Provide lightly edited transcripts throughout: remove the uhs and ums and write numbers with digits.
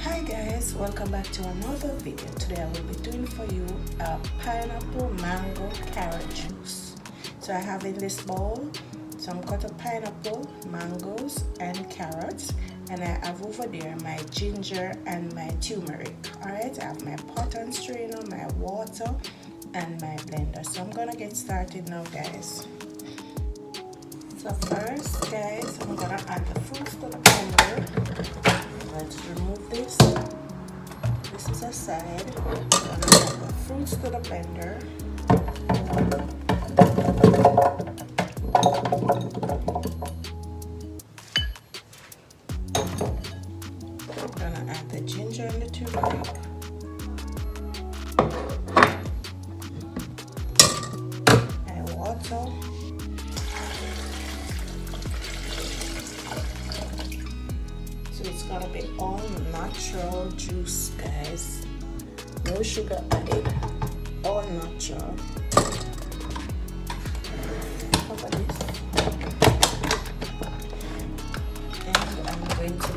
Hi guys, welcome back to another video. Today I will be doing for you a pineapple mango carrot juice. So I have in this bowl some cut of pineapple, mangoes and carrots, and I have over there my ginger and my turmeric. Alright, I have my pot and strainer, my water and my blender. So I'm gonna get started now guys. So first guys, I'm gonna add the fruits to the blender. Let's remove this. This is aside. I'm gonna add the fruits to the blender. I'm gonna add the ginger and the turmeric. And water. So it's gonna be all natural juice, guys. No sugar added, all natural. Cover this, and I'm going to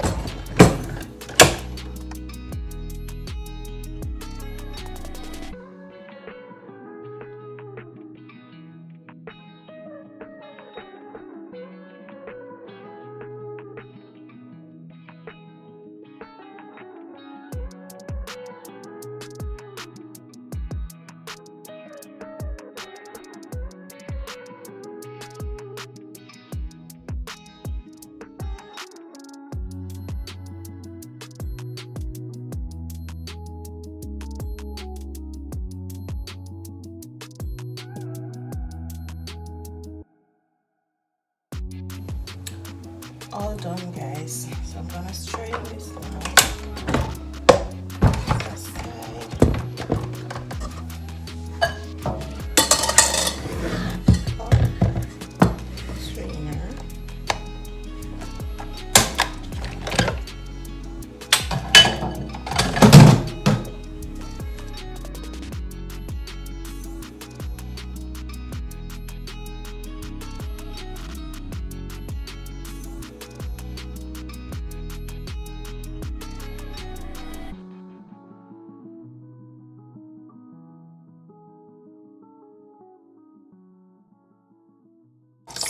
all done guys. So I'm gonna strain this now.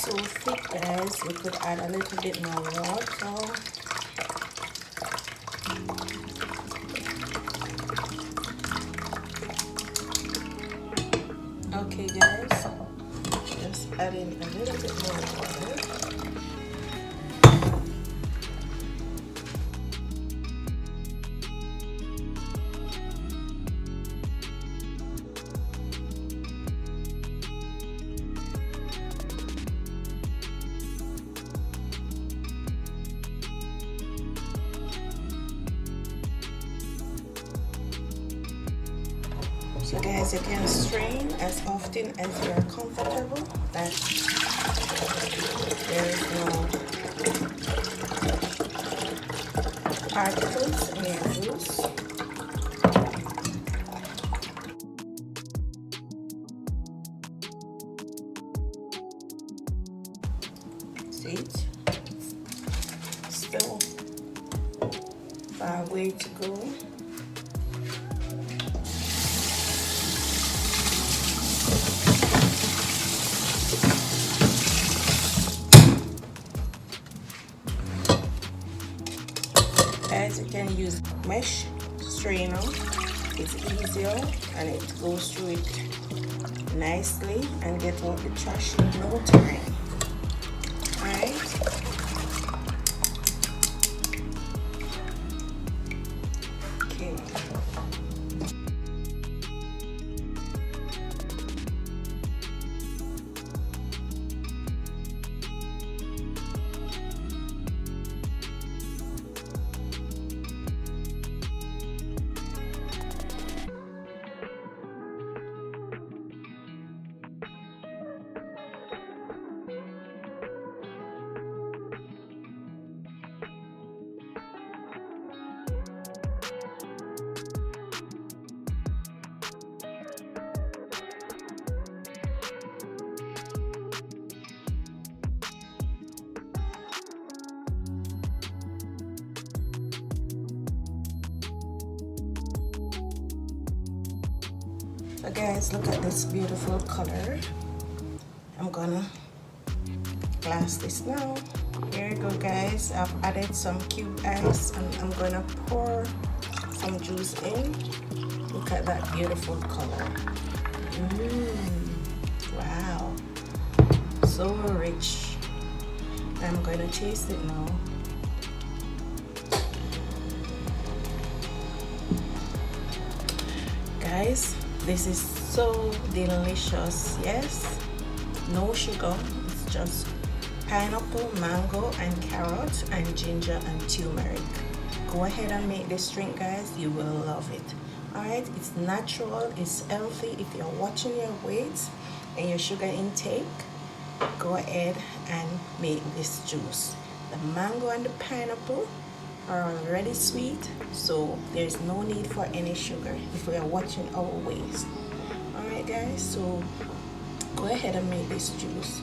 So thick guys, we could add a little bit more water. Okay guys, just adding a little bit more water. So guys, you can strain as often as you are comfortable, that there is no particles in your juice. See it? Still far way to go. Guys, you can use mesh strainer. It's easier and it goes through it nicely and get out the trash in no time. Alright. Okay. So guys, look at this beautiful color. I'm gonna glass this now. Here you go guys, I've added some cube ice and I'm gonna pour some juice in. Look at that beautiful color. Wow, so rich. I'm gonna taste it now. Guys, this is so delicious. Yes, no sugar, it's just pineapple, mango and carrot and ginger and turmeric. Go ahead and make this drink guys, you will love it. Alright, it's natural, it's healthy. If you're watching your weight and your sugar intake, go ahead and make this juice. The mango and the pineapple are already sweet, so there's no need for any sugar if we are watching our weight. Alright guys, so go ahead and make this juice.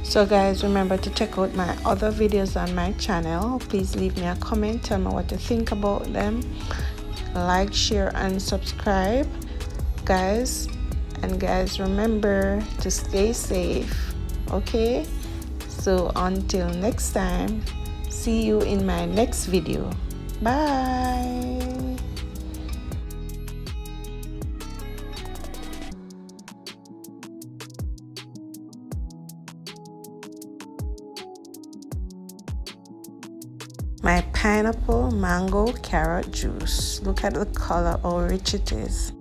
So guys, remember to check out my other videos on my channel. Please leave me a comment, tell me what you think about them. Like, share and subscribe guys. And guys, remember to stay safe, okay? So until next time, see you in my next video. Bye. My pineapple mango carrot juice. Look at the color, how rich it is.